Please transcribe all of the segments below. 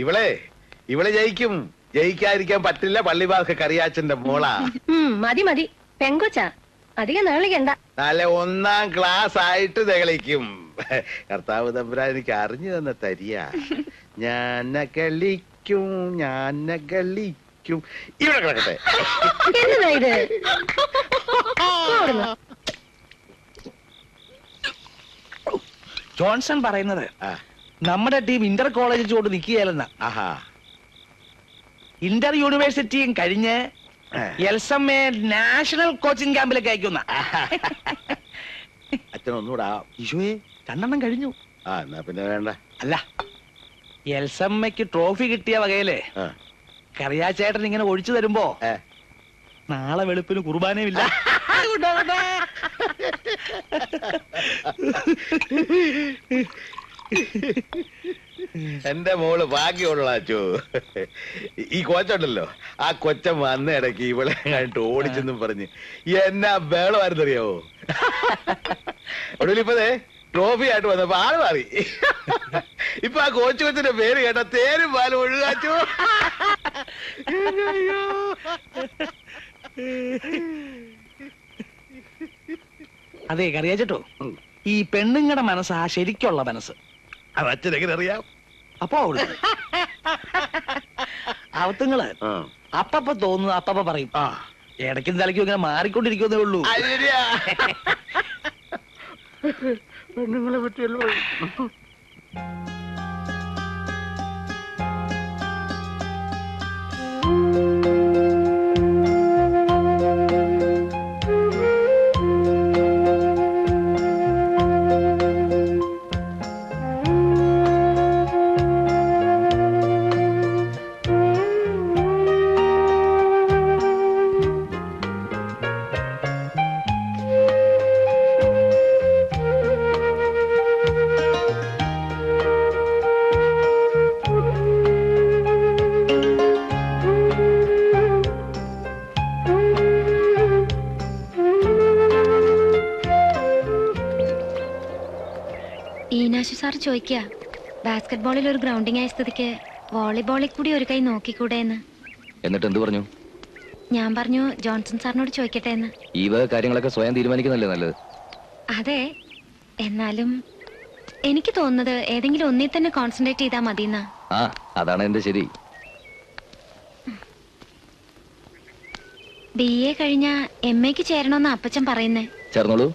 ഇവളെ ഇവളെ ജയിക്കും. ജയിക്കാതിരിക്കാൻ പറ്റില്ല. പള്ളിവാർക്ക് കറിയാച്ചന്റെ മോളാ. മതി മതി, പെങ്കൊച്ച അധികം നേളിക്കണ്ട. നല്ല 1ാം ക്ലാസ് ആയിട്ട് നെകളിക്കും. കർത്താവ് തമ്പുരാൻ എനിക്ക് അറിഞ്ഞു തന്ന തരിയ. ഞാൻ കളിക്കും, ഞാൻ കളിക്കും. ഇവിടെ കിടക്കട്ടെ. എന്നതാ ഇത്? ജോൺസൺ പറയുന്നത് നമ്മുടെ ടീം ഇന്റർ കോളേജ് കൊണ്ട് നിൽക്കുകയല്ലെന്ന. ആഹാ. ഇന്റർ യൂണിവേഴ്സിറ്റിയും കഴിഞ്ഞ് എൽസമ്മയെ നാഷണൽ കോച്ചിങ് ക്യാമ്പിലേക്ക് അയക്കുന്ന. അച്ഛനൊന്നുകൂടാ. ഈശോയെ 2 കഴിഞ്ഞു. എന്നാ പിന്നെ വേണ്ട. അല്ല, എൽസമ്മയ്ക്ക് ട്രോഫി കിട്ടിയ വകയില് കറിയാച്ചേട്ടൻ ഇങ്ങനെ ഒഴിച്ചു തരുമ്പോ നാളെ വെളുപ്പിന് കുർബാനയുമില്ല. എന്റെ മോള് ഭാഗ്യമുള്ള അച്ചു. ഈ കൊച്ചുണ്ടല്ലോ, ആ കൊച്ചൻ വന്ന ഇടയ്ക്ക് ഇവളെ കണ്ടിട്ട് ഓടിച്ചെന്നും പറഞ്ഞ് എന്നാ ബേളമായിരുന്നറിയാവോ. ഒടുവിലിപ്പതേ ട്രോഫി ആയിട്ട് വന്നപ്പോ ആള് മാറി. ഇപ്പൊ ആ കൊച്ചു കൊച്ചിന്റെ പേര് കേട്ട തേരും പാലും ഒഴുകാച്ചു. അതെ കറിയാച്ചേട്ടോ, ഈ പെണ്ണുങ്ങളുടെ മനസ്സാ ശരിക്കുള്ള മനസ്സ്. അത് അച്ഛനെങ്ങനെ അറിയാം? അപ്പൊ അവത്തുങ്ങള് അപ്പപ്പ തോന്നുന്നു അപ്പപ്പ പറയും. ഇടയ്ക്കും തലയ്ക്കും ഇങ്ങനെ മാറിക്കൊണ്ടിരിക്കുന്നേ ഉള്ളൂ. പെണ്ണുങ്ങളെ പറ്റിയല്ലോ. സാർ ചോദിക്കുക, ബാസ്കറ്റ് ബോളിൽ ഒരു ഗ്രൗണ്ടിങ് ആയ സ്ഥിതിക്ക് വോളിബോളിൽ കൂടി ഒരു കൈ നോക്കിക്കൂടെ എന്ന്. എന്നിട്ട് എന്ത് പറഞ്ഞു? ഞാൻ പറഞ്ഞു ജോൺസൺ സാറിനോട് ചോദിക്കട്ടെ എന്ന്. ഈ വക കാര്യങ്ങളൊക്കെ സ്വയം തീരുമാനിക്കുന്നല്ലേ നല്ലത്. അതെ, എന്നാലും എനിക്ക് തോന്നുന്നത് ഏതെങ്കിലും ഒന്നിൽ തന്നെ കോൺസെൻട്രേറ്റ് ചെയ്താൽ മതിയെന്നാ. അതാണ് എന്റെ ശരി. BA കഴിഞ്ഞ MAക്ക് ചേരണമെന്ന് അപ്പച്ചൻ പറയുന്നേ. ചേർന്നോളൂ.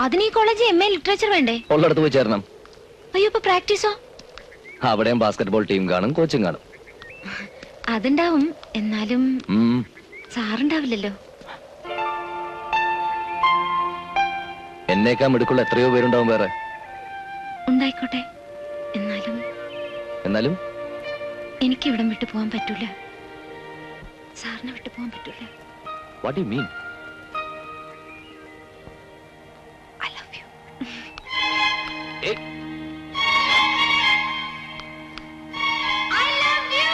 അതിന് ഈ കോളേജ് MA ലിറ്ററേച്ചർ വേണ്ടേ? ഉള്ളിടത്ത് പോയി ചേരണം. അയ്യോ, ഇപ്പൊ പ്രാക്ടീസോ? അവിടെയും ബാസ്കറ്റ് ബോൾ ടീം കാണും, കോച്ചിങ് കാണും. അതുണ്ടാവും, എന്നാലും സാറുണ്ടാവില്ലല്ലോ. എന്നേക്കാൾ മിടുക്കുള്ള എത്രയോ പേരുണ്ടാവും വേറെ. ഉണ്ടായിക്കോട്ടെ, എന്നാലും എനിക്ക് ഇവിടം വിട്ടു പോകാൻ പറ്റൂല. സാറിനെ വിട്ടു പോകാൻ പറ്റൂല. What do you mean? I love you. Hey. I love you.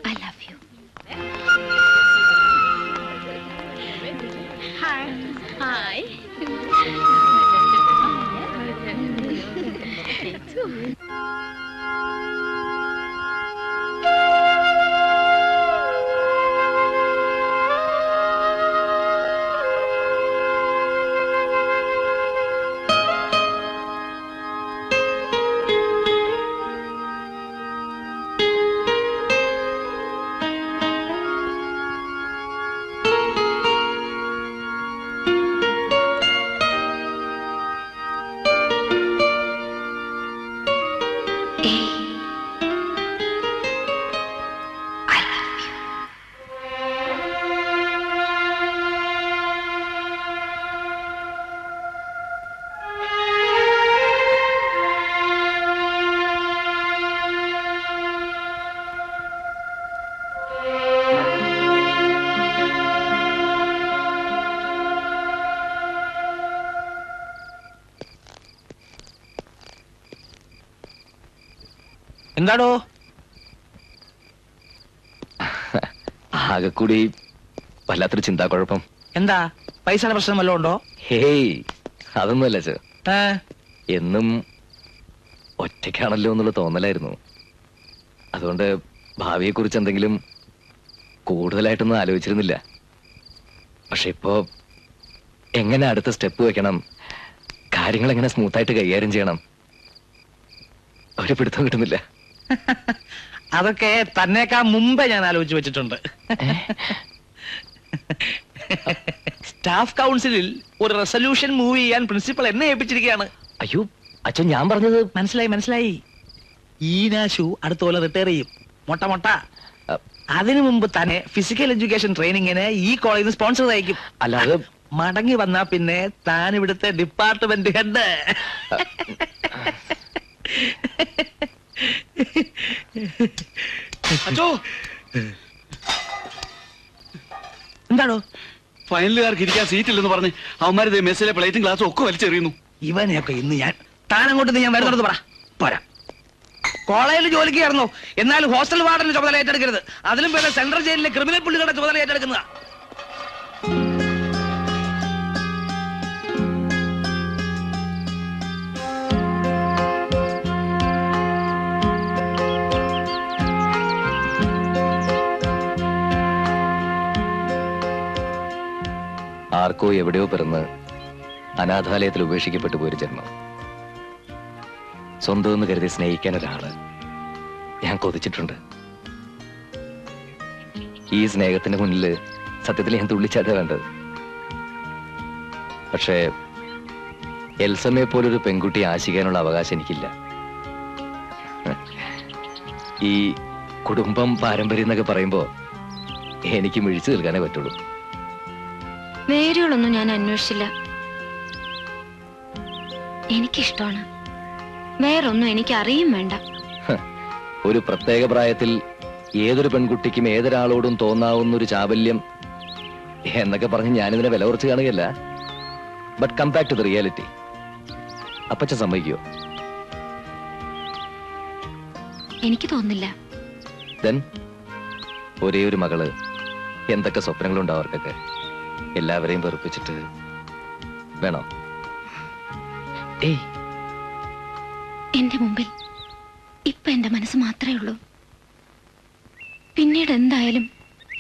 I love you. Hi. Hi. എന്താടോ? ആകെ കൂടി വല്ലാത്തൊരു ചിന്താക്കുഴപ്പം. എന്താ പൈസയുടെ പ്രശ്നം വല്ലതും ഉണ്ടോ? ഹേയ്, അതൊന്നുമല്ല ചേ. ഏ? എന്നും ഒറ്റയ്ക്കാണല്ലോ എന്നുള്ള തോന്നലായിരുന്നു. അതുകൊണ്ട് ഭാവിയെ കുറിച്ച് എന്തെങ്കിലും കൂടുതലായിട്ടൊന്നും ആലോചിച്ചിരുന്നില്ല. പക്ഷെ ഇപ്പോ എങ്ങനെ അടുത്ത സ്റ്റെപ്പ് വെക്കണം, കാര്യങ്ങൾ എങ്ങനെ സ്മൂത്തായിട്ട് കൈകാര്യം ചെയ്യണം, ഒരു പിടുത്തം കിട്ടുന്നില്ല. അതൊക്കെ തന്നേക്കാ മുമ്പേ ഞാൻ ആലോചിച്ച് വെച്ചിട്ടുണ്ട്. സ്റ്റാഫ് കൗൺസിലിൽ ഒരു റെസൊല്യൂഷൻ മൂവ് ചെയ്യാൻ പ്രിൻസിപ്പൽ എന്നെ ഏൽപ്പിച്ചിരിക്കുകയാണ്. അയ്യോ അച്ഛൻ, ഞാൻ പറഞ്ഞത് മനസ്സിലായി. ഈനാശു അടുത്ത പോലെ റിട്ടയർ ചെയ്യും. മൊട്ട അതിനു മുമ്പ് തന്നെ ഫിസിക്കൽ എഡ്യൂക്കേഷൻ ട്രെയിനിങ്ങിന് ഈ കോളേജിൽ നിന്ന് സ്പോൺസർ അയക്കും. അല്ലാതെ മടങ്ങി വന്നാ പിന്നെ താൻ ഇവിടുത്തെ ഡിപ്പാർട്ട്മെന്റ് ഹെഡ്. അച്ചോ, എന്താണോ? ഫൈനലുകാർക്ക് ഇരിക്കാൻ സീറ്റില്ലെന്ന് പറഞ്ഞ് അവന്മാര് മെസ്സിലെ പ്ലേറ്റും ഗ്ലാസും ഒക്കെ വലിച്ചെറിയുന്നു. ഇവനെയൊക്കെ ഇന്ന് ഞാൻ താനങ്ങോട്ട് ഞാൻ വരുന്നത് പറ പോരാ. കോളേജിൽ ജോലിക്ക് കയറുന്നു, എന്നാലും ഹോസ്റ്റൽ വാർഡിന്റെ ചുമതല ഏറ്റെടുക്കരുത്. അതിലും പേരെ സെൻട്രൽ ജയിലിലെ ക്രിമിനൽ പുള്ളികളുടെ ചുമതല ഏറ്റെടുക്കുന്നതാ. ആർക്കോ എവിടെയോ പിറന്ന് അനാഥാലയത്തിൽ ഉപേക്ഷിക്കപ്പെട്ടു പോയൊരു ജന്മം. സ്വന്തം എന്ന് കരുതി സ്നേഹിക്കാൻ ഒരാള് ഞാൻ കൊതിച്ചിട്ടുണ്ട്. ഈ സ്നേഹത്തിന്റെ മുന്നിൽ സത്യത്തിൽ ഞാൻ തുള്ളിച്ചാട്ട വേണ്ടത്. പക്ഷേ എൽസമ്മയെ പോലൊരു പെൺകുട്ടിയെ ആശിക്കാനുള്ള അവകാശം എനിക്കില്ല. ഈ കുടുംബം പാരമ്പര്യം എന്നൊക്കെ പറയുമ്പോ എനിക്ക് മിഴിച്ചു നിൽക്കാനേ പറ്റുള്ളൂ. വേരുകളൊന്നും ഞാൻ അന്വേഷിച്ചില്ല. എനിക്കിഷ്ടമാണ്. വേറൊന്നും എനിക്ക് അറിയും വേണ്ട. ഒരു പ്രത്യേക പ്രായത്തിൽ ഏതൊരു പെൺകുട്ടിക്കും ഏതൊരാളോടും തോന്നാവുന്ന ഒരു ചാബല്യം എന്നൊക്കെ പറഞ്ഞ് ഞാനിതിനെ വില കുറച്ച് കാണുകയല്ല. But come back to the reality. അപ്പച്ചൻ സമ്മതിക്കോ? എനിക്ക് തോന്നില്ല. ദെൻ ഒരേ ഒരു മകള്, എന്തൊക്കെ സ്വപ്നങ്ങളുണ്ടാവും അവർക്കൊക്കെ. എല്ലാവരെയും വെറുപ്പിച്ചിട്ട് വേണോ? ഏയ്, എന്റെ മുമ്പിൽ ഇപ്പൊ എന്റെ മനസ്സ് മാത്രമേ ഉള്ളൂ. പിന്നീട് എന്തായാലും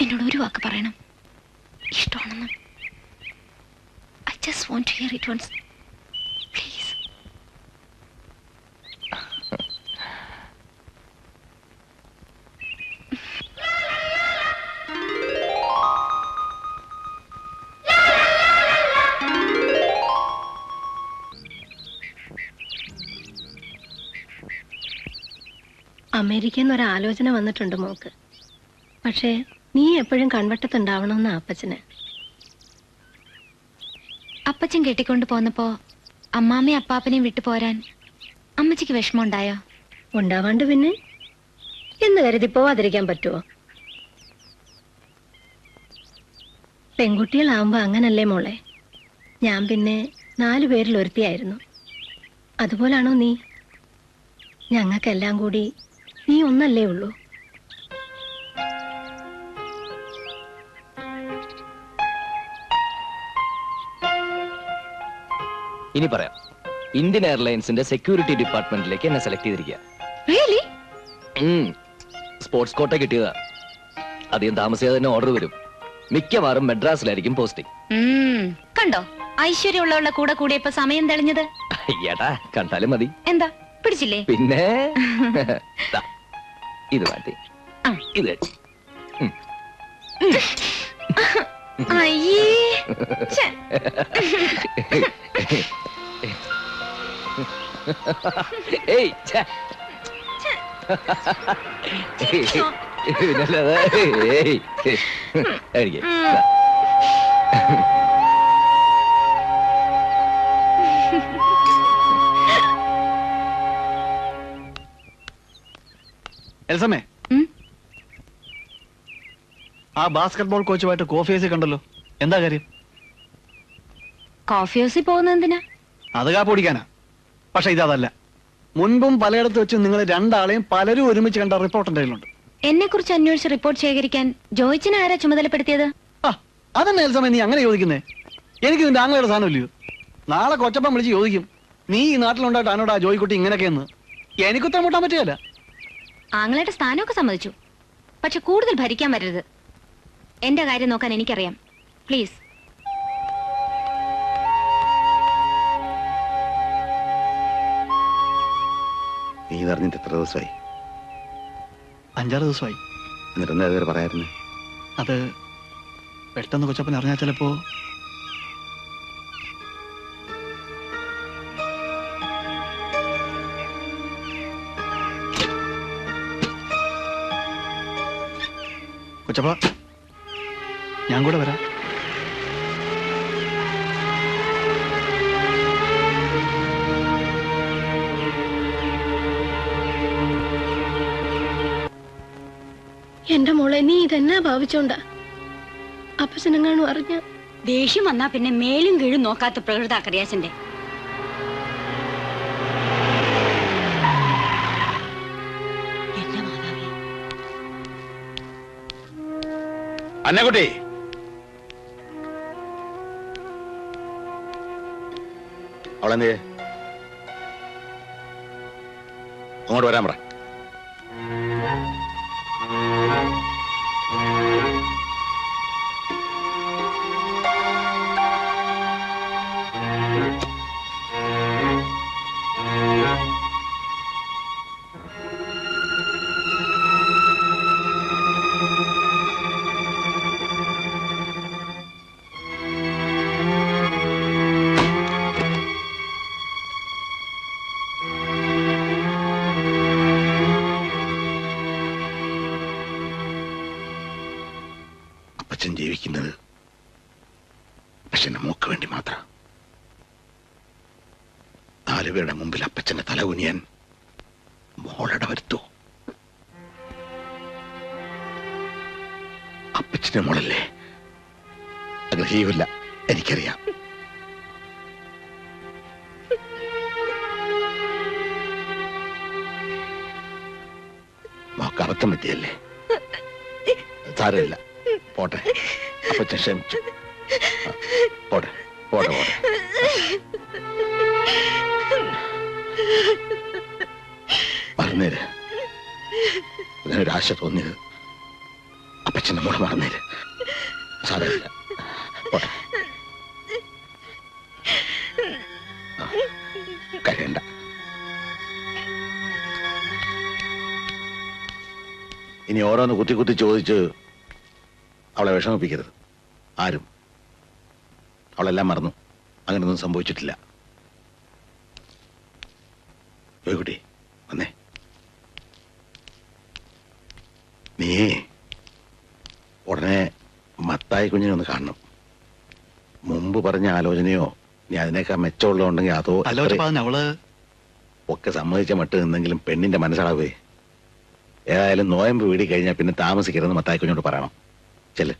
എന്നോട് ഒരു വാക്ക് പറയണം, ഇഷ്ടമാണെന്ന്. I just want to hear it once, please. അമേരിക്കയിൽ നിന്ന് ഒരാലോചന വന്നിട്ടുണ്ട് മോക്ക്. പക്ഷേ നീ എപ്പോഴും കൺവട്ടത്തുണ്ടാവണമെന്ന് അപ്പച്ചന്. അപ്പച്ചൻ കെട്ടിക്കൊണ്ട് പോന്നപ്പോ അമ്മാമ്മയും അപ്പാപ്പനെയും വിട്ടു പോരാൻ അമ്മച്ചിക്ക് വിഷമം ഉണ്ടായോ? ഉണ്ടാവാണ്ട് പിന്നെ എന്ന് കരുതി പോവാതിരിക്കാൻ പറ്റുമോ? പെൺകുട്ടികളാവുമ്പോ അങ്ങനല്ലേ മോളെ. ഞാൻ പിന്നെ 4 പേരിൽ ഒരുത്തിയായിരുന്നു. അതുപോലാണോ നീ? ഞങ്ങൾക്കെല്ലാം കൂടി നീ ഒന്നല്ലേ ഉള്ളൂ. ഇനി പറയാം. ഇന്ത്യൻ എയർലൈൻസിന്റെ സെക്യൂരിറ്റി ഡിപ്പാർട്ട്മെന്റിലേക്ക് എന്നെ സെലക്ട് ചെയ്തിരിക്കുക. റിയലി? സ്പോർട്സ് കോട്ട കിട്ടിയതാ. അധികം താമസിയാതെ തന്നെ ഓർഡർ വരും. മിക്കവാറും മെഡ്രാസിലായിരിക്കും പോസ്റ്റിംഗ്. കണ്ടോ ഐശ്വര്യമുള്ളവളുടെ കൂടെ കൂടിയപ്പോ സമയം തെളിഞ്ഞത്? ഏട്ടാ, കണ്ടാലും മതി. എന്താ പിടിച്ചില്ലേ? പിന്നെ ദാ, ഇത് മാറ്റി ഇത് അയ്യേ, ഛെ. ഏയ്, ഛെ. പിന്നല്ലാതെ. ഏയ്, കഴിക്ക്. ദാ. എൽസമ്മേ, ആ ബാസ്കറ്റ് ബോൾ കോച്ചുമായിട്ട് കോഫി ഹൗസിൽ കണ്ടല്ലോ. എന്താ കാര്യം? കോഫി ഹൗസിൽ പോകുന്നത് എന്തിനാ? അത് കാപ്പ് കുടിക്കാനാ. പക്ഷെ ഇതല്ല. മുൻപും പലയിടത്ത് വെച്ച് നിങ്ങൾ രണ്ടാളെയും പലരും ഒരുമിച്ച് കണ്ട റിപ്പോർട്ട് എന്തെങ്കിലുണ്ട്? എന്നെ കുറിച്ച് അന്വേഷിച്ച് റിപ്പോർട്ട് ശേഖരിക്കാൻ ജോയിച്ചിനെ ആരാ ചുമതലപ്പെടുത്തിയത്? ആ അതന്നെ എൽസമ്മ നീ അങ്ങനെ ചോദിക്കുന്നേ? എനിക്ക് നിന്റെ ആംഗ്ലയുടെ സാധനമില്ലയോ? നാളെ കൊച്ചപ്പം വിളിച്ച് ചോദിക്കും, നീ ഈ നാട്ടിലുണ്ടായിട്ട് എന്നോട് ആ ജോയിക്കുട്ടി ഇങ്ങനെയൊക്കെയെന്ന്. എനിക്കുത്തരം മുട്ടാൻ പറ്റുകയല്ല. ആങ്ങളയുടെ സ്ഥാനമൊക്കെ സമ്മതിച്ചു, പക്ഷെ കൂടുതൽ ഭരിക്കാൻ വരരുത്. എന്റെ കാര്യം നോക്കാൻ എനിക്കറിയാം. പ്ലീസ്. നീ ഇതറിഞ്ഞിട്ട് എത്ര ദിവസമായി? 5-6 ദിവസമായി. എന്നിട്ട് എന്താ ഇതുവരെ പറയായിരുന്നു? അത് പെട്ടെന്ന് കൊച്ചപ്പൻ അറിഞ്ഞാൽ ചിലപ്പോ കൊച്ചപ്പ ഞാൻ കൂടെ വരാം. എന്റെ മോളെ, നീ ഇതെന്നാ ഭാവിച്ചോണ്ടാ? അപ്പച്ചനെങ്ങാനും അറിഞ്ഞ ദേഷ്യം വന്നാ പിന്നെ മേലും കീഴും നോക്കാത്ത പ്രകൃത കറിയാച്ചന്റെ. എന്റെ മാതാവേ, അന്നക്കുട്ടി, അവളെന്തേ? അങ്ങോട്ട് വരാൻ പറ. അപ്പച്ചൻ ജീവിക്കുന്നത് അപ്പച്ചന്റെ മോക്ക് വേണ്ടി മാത്രം. 4 പേരുടെ മുമ്പിൽ അപ്പച്ചന്റെ തല കുനിയാൻ മോളടെ വരുത്തോ? അപ്പച്ചന്റെ മോളല്ലേ, ആഗ്രഹിക്കില്ല, എനിക്കറിയാം. മോക്ക് അബദ്ധം പറ്റിയല്ലേ? സാരമില്ല, പോട്ടെ. അപ്പച്ചൻ ക്ഷമിച്ചു. പോട്ടെ പോട്ടെ പോട്ടെ. മറന്നേര്. അതിനൊരാശ തോന്നിയത് അപ്പച്ചന്റെ മോളെ മറന്നേര്. സാരമില്ല, പോട്ടെ. കരയണ്ട. ഇനി ഓരോന്ന് കുത്തി കുത്തി ചോദിച്ച് അവളെ വിഷമിപ്പിക്കരുത് ആരും. അവളെല്ലാം മറന്നു, അങ്ങനൊന്നും സംഭവിച്ചിട്ടില്ല. കുട്ടി വന്നേ. നീ ഉടനെ മത്തായി കുഞ്ഞിനെ ഒന്ന് കാണണം. മുമ്പ് പറഞ്ഞ ആലോചനയോ നീ അതിനേക്കാൾ മെച്ചമുള്ളതുണ്ടെങ്കിൽ അതോ അവള് ഒക്കെ സമ്മതിച്ച മട്ട് നിന്നെങ്കിലും പെണ്ണിന്റെ മനസ്സളവേ. ഏതായാലും നോയമ്പ് വീടി കഴിഞ്ഞാൽ പിന്നെ താമസിക്കരുതെന്ന് മത്തായി കുഞ്ഞോട് പറയണം. ചെല്ല്.